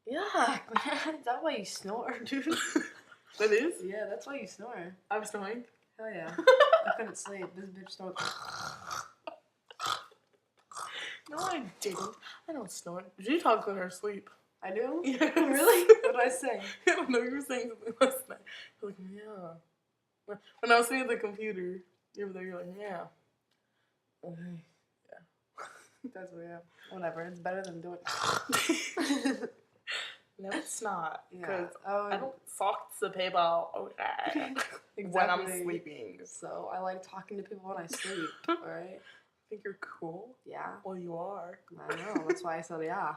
Yeah, is that why you snore, dude? That is? Yeah, that's why you snore. I was snoring? Hell yeah. I couldn't sleep. This bitch snored. No, I didn't. I don't snore. She talks in her sleep. I do? Yes. Really? What did I say? I don't know, you were saying something last night. You're like, yeah. When I was sitting at the computer, you were there, you're like, yeah. Okay. Yeah. That's weird. Whatever. It's better than doing. No, it's not. Because Yeah. I don't talk to people when I'm sleeping. So I like talking to people when I sleep, alright? Think you're cool? Yeah. Well, you are. I know. That's why I said yeah.